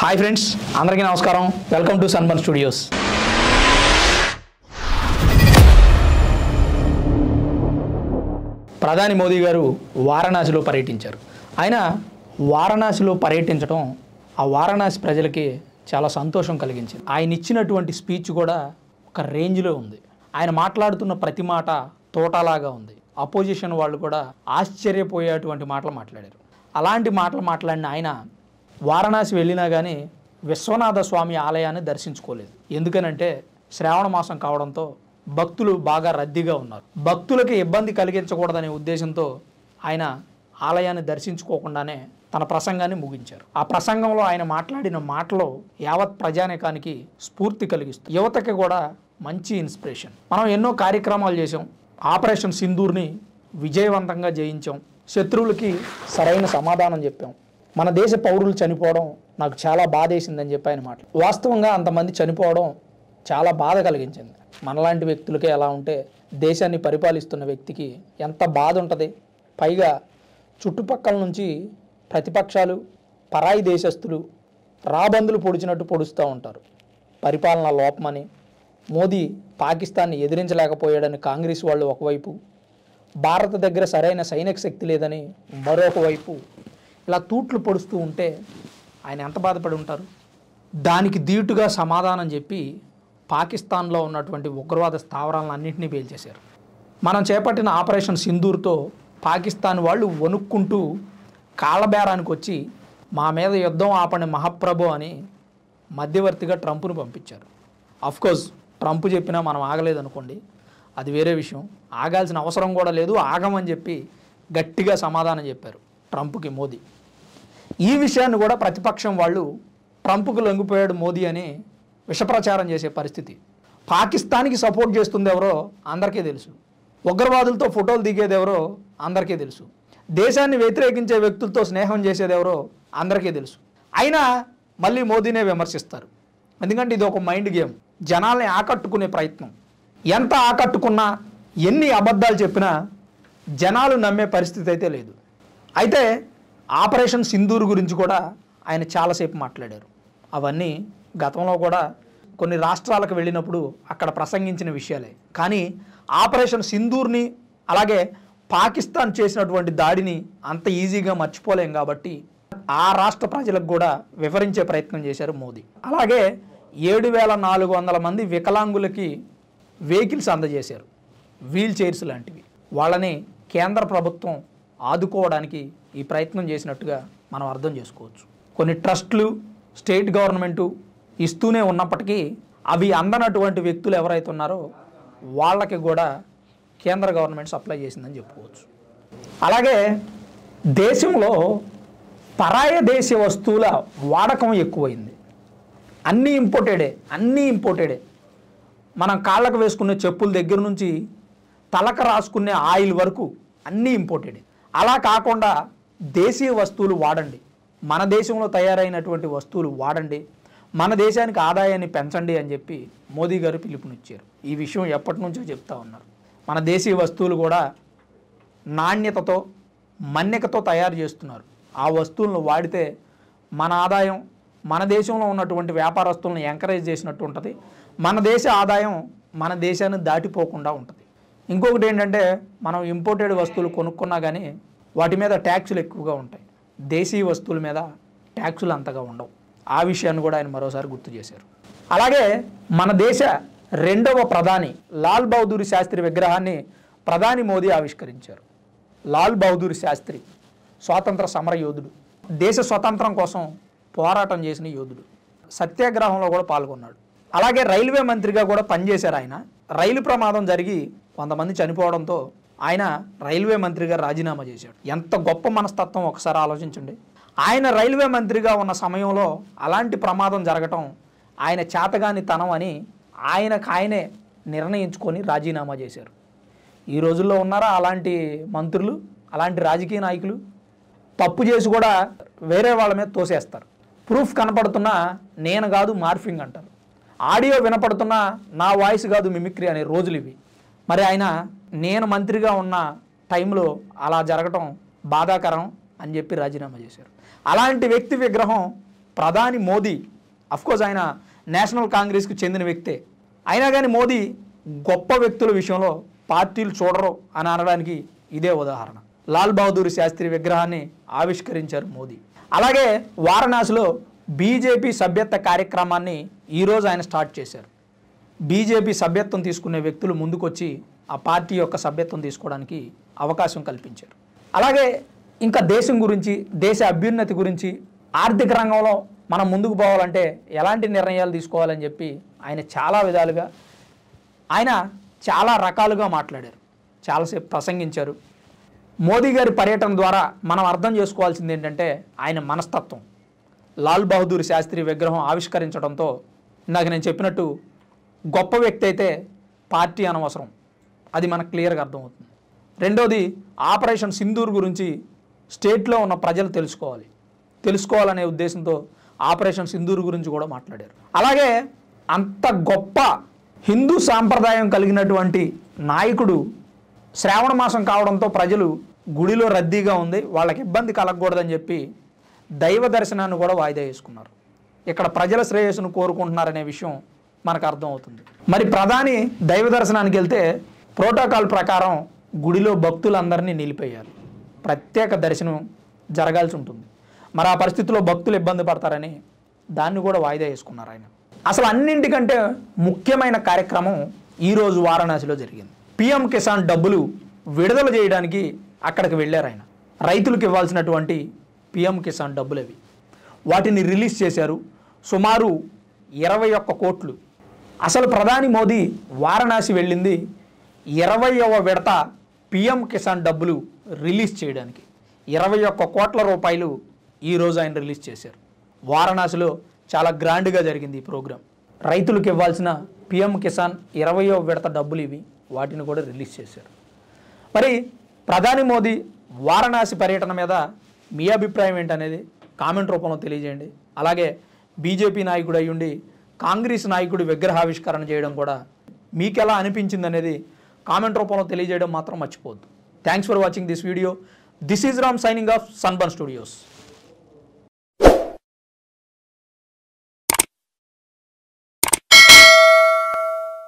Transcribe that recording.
Hi friends, అందరికీ నమస్కారం. Welcome to sunburn studios. ప్రధాని మోదీ గారు వారణాసిలో పర్యటించారు. ఆయన వారణాసిలో పర్యటించడం ఆ వారణాసి ప్రజలకి చాలా సంతోషం కలిగించింది. ఆయన ఇచ్చినటువంటి స్పీచ్ కూడా ఒక రేంజ్లో ఉంది. ఆయన మాట్లాడుతున్న ప్రతి మాట తోటలాగా ఉంది. అపోజిషన్ వాళ్ళు కూడా ఆశ్చర్యపోయేటువంటి మాటలు మాట్లాడారు. అలాంటి మాటలు మాట్లాడిన ఆయన వారణాసి వెళ్ళినా కానీ విశ్వనాథ స్వామి ఆలయాన్ని దర్శించుకోలేదు. ఎందుకనంటే శ్రావణ మాసం కావడంతో భక్తులు బాగా రద్దీగా ఉన్నారు. భక్తులకి ఇబ్బంది కలిగించకూడదనే ఉద్దేశంతో ఆయన ఆలయాన్ని దర్శించుకోకుండానే తన ప్రసంగాన్ని ముగించారు. ఆ ప్రసంగంలో ఆయన మాట్లాడిన మాటలో యావత్ ప్రజానికానికి స్ఫూర్తి కలిగిస్తుంది. యువతకి కూడా మంచి ఇన్స్పిరేషన్. మనం ఎన్నో కార్యక్రమాలు చేసాం. ఆపరేషన్ సింధూర్ని విజయవంతంగా జయించాం. శత్రువులకి సరైన సమాధానం చెప్పాం. మన దేశ పౌరులు చనిపోవడం నాకు చాలా బాధేసిందని చెప్పి ఆయన మాట. వాస్తవంగా అంతమంది చనిపోవడం చాలా బాధ కలిగించింది. మనలాంటి వ్యక్తులకే ఎలా ఉంటే దేశాన్ని పరిపాలిస్తున్న వ్యక్తికి ఎంత బాధ ఉంటుంది. పైగా చుట్టుపక్కల నుంచి ప్రతిపక్షాలు, పరాయి దేశస్తులు రాబందులు పొడిచినట్టు పొడుస్తూ ఉంటారు. పరిపాలన లోపమని, మోదీ పాకిస్తాన్ని ఎదిరించలేకపోయాడని కాంగ్రెస్ వాళ్ళు ఒకవైపు, భారత దగ్గర సరైన సైనిక శక్తి లేదని మరొక వైపు ఇలా తూట్లు పొడుస్తూ ఉంటే ఆయన ఎంత బాధపడి ఉంటారు. దానికి ధీటుగా సమాధానం చెప్పి పాకిస్తాన్లో ఉన్నటువంటి ఉగ్రవాద స్థావరాలన్నింటినీ పేల్చేశారు. మనం చేపట్టిన ఆపరేషన్ సింధూర్తో పాకిస్తాన్ వాళ్ళు వణుక్కుంటూ కాళ్ళబేరానికి వచ్చి మా మీద యుద్ధం ఆపండి మహాప్రభు అని మధ్యవర్తిగా ట్రంప్ను పంపించారు. అఫ్కోర్స్ ట్రంప్ చెప్పినా మనం ఆగలేదనుకోండి, అది వేరే విషయం. ఆగాల్సిన అవసరం కూడా లేదు, ఆగమని చెప్పి గట్టిగా సమాధానం చెప్పారు ట్రంప్కి మోదీ. ఈ విషయాన్ని కూడా ప్రతిపక్షం వాళ్ళు ట్రంప్కు లొంగిపోయాడు మోదీ అని విషప్రచారం చేసే పరిస్థితి. పాకిస్తాన్కి సపోర్ట్ చేస్తుంది ఎవరో అందరికీ తెలుసు. ఉగ్రవాదులతో ఫోటోలు దిగేది ఎవరో అందరికీ తెలుసు. దేశాన్ని వ్యతిరేకించే వ్యక్తులతో స్నేహం చేసేది ఎవరో అందరికీ తెలుసు. అయినా మళ్ళీ మోదీనే విమర్శిస్తారు. ఎందుకంటే ఇది ఒక మైండ్ గేమ్. జనాల్ని ఆకట్టుకునే ప్రయత్నం. ఎంత ఆకట్టుకున్నా, ఎన్ని అబద్ధాలు చెప్పినా జనాలు నమ్మే పరిస్థితి అయితే లేదు. అయితే ఆపరేషన్ సింధూర్ గురించి కూడా ఆయన చాలాసేపు మాట్లాడారు. అవన్నీ గతంలో కూడా కొన్ని రాష్ట్రాలకు వెళ్ళినప్పుడు అక్కడ ప్రసంగించిన విషయాలే. కానీ ఆపరేషన్ సింధూర్ని, అలాగే పాకిస్తాన్ చేసినటువంటి దాడిని అంత ఈజీగా మర్చిపోలేం కాబట్టి ఆ రాష్ట్ర ప్రజలకు కూడా వివరించే ప్రయత్నం చేశారు మోదీ. అలాగే 7,400 మంది వికలాంగులకి వెహికల్స్ అందజేశారు, వీల్ చైర్స్ లాంటివి. వాళ్ళని కేంద్ర ప్రభుత్వం ఆదుకోవడానికి ఈ ప్రయత్నం చేసినట్టుగా మనం అర్థం చేసుకోవచ్చు. కొన్ని ట్రస్టులు, స్టేట్ గవర్నమెంటు ఇస్తూనే ఉన్నప్పటికీ అవి అందనటువంటి వ్యక్తులు ఎవరైతే ఉన్నారో వాళ్ళకి కూడా కేంద్ర గవర్నమెంట్ సప్లై చేసిందని చెప్పుకోవచ్చు. అలాగే దేశంలో పరాయ దేశ వస్తువుల వాడకం ఎక్కువైంది. అన్నీ ఇంపోర్టెడే. మనం కాళ్ళకు వేసుకునే చెప్పుల దగ్గర నుంచి తలకు రాసుకునే ఆయిల్ వరకు అన్నీ ఇంపోర్టెడే. అలా కాకుండా దేశీయ వస్తువులు వాడండి, మన దేశంలో తయారైనటువంటి వస్తువులు వాడండి, మన దేశానికి ఆదాయాన్ని పెంచండి అని చెప్పి మోదీ గారు పిలుపునిచ్చారు. ఈ విషయం ఎప్పటి నుంచో చెప్తా ఉన్నారు. మన దేశీయ వస్తువులు కూడా నాణ్యతతో, మన్నికతో తయారు చేస్తున్నారు. ఆ వస్తువులను వాడితే మన ఆదాయం, మన దేశంలో ఉన్నటువంటి వ్యాపారస్తులను ఎంకరేజ్ చేసినట్టు ఉంటుంది. మన దేశ ఆదాయం మన దేశాన్ని దాటిపోకుండా ఉంటుంది. ఇంకొకటి ఏంటంటే, మనం ఇంపోర్టెడ్ వస్తువులు కొనుక్కున్నా కానీ వాటి మీద ట్యాక్సులు ఎక్కువగా ఉంటాయి. దేశీయ వస్తువుల మీద ట్యాక్సులు అంతగా ఉండవు. ఆ విషయాన్ని కూడా ఆయన మరోసారి గుర్తు చేశారు. అలాగే మన దేశ రెండవ ప్రధాని లాల్ బహదూర్ శాస్త్రి విగ్రహాన్ని ప్రధాని మోదీ ఆవిష్కరించారు. లాల్ బహదూర్ శాస్త్రి స్వాతంత్ర సమర యోధుడు, దేశ స్వతంత్రం కోసం పోరాటం చేసిన యోధుడు. సత్యాగ్రహంలో కూడా పాల్గొన్నాడు. అలాగే రైల్వే మంత్రిగా కూడా పనిచేశారు ఆయన. రైలు ప్రమాదం జరిగి కొంతమంది చనిపోవడంతో ఆయన రైల్వే మంత్రిగా రాజీనామా చేశాడు. ఎంత గొప్ప మనస్తత్వం ఒకసారి ఆలోచించండి. ఆయన రైల్వే మంత్రిగా ఉన్న సమయంలో అలాంటి ప్రమాదం జరగటం ఆయన చేతగాని తనం అని ఆయనే నిర్ణయించుకొని రాజీనామా చేశారు. ఈ రోజుల్లో ఉన్నారా అలాంటి మంత్రులు, అలాంటి రాజకీయ నాయకులు? తప్పు చేసి కూడా వేరే వాళ్ళ మీద తోసేస్తారు. ప్రూఫ్ కనపడుతున్నా నేను కాదు మార్ఫింగ్ అంటారు. ఆడియో వినపడుతున్నా నా వాయిస్ కాదు మిమిక్రీ అనే రోజులు ఇవి. మరి ఆయన నేను మంత్రిగా ఉన్న టైంలో అలా జరగటం బాధాకరం అని చెప్పి రాజీనామా చేశారు. అలాంటి వ్యక్తి విగ్రహం ప్రధాని మోదీ అఫ్కోర్స్ ఆయన నేషనల్ కాంగ్రెస్కి చెందిన వ్యక్తే, అయినా కానీ మోదీ గొప్ప వ్యక్తుల విషయంలో పార్టీలు చూడరు అని అనడానికి ఇదే ఉదాహరణ. లాల్ బహదూర్ శాస్త్రి విగ్రహాన్ని ఆవిష్కరించారు మోదీ. అలాగే వారణాసిలో బీజేపీ సభ్యత్వ కార్యక్రమాన్ని ఈరోజు ఆయన స్టార్ట్ చేశారు. బీజేపీ సభ్యత్వం తీసుకునే వ్యక్తులు ముందుకొచ్చి ఆ పార్టీ యొక్క సభ్యత్వం తీసుకోవడానికి అవకాశం కల్పించారు. అలాగే ఇంకా దేశం గురించి, దేశ అభ్యున్నతి గురించి, ఆర్థిక రంగంలో మనం ముందుకు పోవాలంటే ఎలాంటి నిర్ణయాలు తీసుకోవాలని చెప్పి ఆయన చాలా విధాలుగా, ఆయన చాలా రకాలుగా మాట్లాడారు, చాలాసేపు ప్రసంగించారు. మోదీ గారి పర్యటన ద్వారా మనం అర్థం చేసుకోవాల్సింది ఏంటంటే ఆయన మనస్తత్వం. లాల్ బహదూర్ శాస్త్రి విగ్రహం ఆవిష్కరించడంతో ఇందాక నేను చెప్పినట్టు గొప్ప వ్యక్తి అయితే పార్టీ అనవసరం, అది మనకు క్లియర్గా అర్థమవుతుంది. రెండోది, ఆపరేషన్ సింధూర్ గురించి స్టేట్లో ఉన్న ప్రజలు తెలుసుకోవాలనే ఉద్దేశంతో ఆపరేషన్ సింధూర్ గురించి కూడా మాట్లాడారు. అలాగే అంత గొప్ప హిందూ సాంప్రదాయం కలిగినటువంటి నాయకుడు శ్రావణ మాసం కావడంతో ప్రజలు గుడిలో రద్దీగా ఉంది, వాళ్ళకి ఇబ్బంది కలగకూడదని చెప్పి దైవ దర్శనాన్ని కూడా వాయిదా వేసుకున్నారు. ఇక్కడ ప్రజల శ్రేయస్సును కోరుకుంటున్నారనే విషయం మనకు అర్థమవుతుంది. మరి ప్రధాని దైవ దర్శనానికి వెళ్తే ప్రోటోకాల్ ప్రకారం గుడిలో భక్తులందరినీ నిలిపేయాలి, ప్రత్యేక దర్శనం జరగాల్సి ఉంటుంది. మరి ఆ పరిస్థితిలో భక్తులు ఇబ్బంది పడతారని దాన్ని కూడా వాయిదా వేసుకున్నారు ఆయన. అసలు అన్నింటికంటే ముఖ్యమైన కార్యక్రమం ఈరోజు వారణాసిలో జరిగింది. పిఎం కిసాన్ డబ్బులు విడుదల చేయడానికి అక్కడికి వెళ్ళారు ఆయన. రైతులకు ఇవ్వాల్సినటువంటి పిఎం కిసాన్ డబ్బులు అవి, వాటిని రిలీజ్ చేశారు. సుమారు 21 కోట్లు. అసలు ప్రధాని మోదీ వారణాసి వెళ్ళింది 20వ విడత పిఎం కిసాన్ డబ్బులు రిలీజ్ చేయడానికి. 21 కోట్ల రూపాయలు ఈరోజు ఆయన రిలీజ్ చేశారు. వారణాసిలో చాలా గ్రాండ్గా జరిగింది ఈ ప్రోగ్రాం. రైతులకు ఇవ్వాల్సిన పిఎం కిసాన్ 20వ విడత డబ్బులు ఇవి, వాటిని కూడా రిలీజ్ చేశారు. మరి ప్రధాని మోదీ వారణాసి పర్యటన మీద మీ అభిప్రాయం ఏంటనేది కామెంట్ రూపంలో తెలియజేయండి. అలాగే బీజేపీ నాయకుడు అయ్యుండి కాంగ్రెస్ నాయకుడి విగ్రహావిష్కరణ చేయడం కూడా మీకు ఎలా అనిపించింది అనేది కామెంట్ రూపంలో తెలియజేయడం మాత్రం మర్చిపోవద్దు. Thanks for watching this video. This is Ram signing off sunburn studios.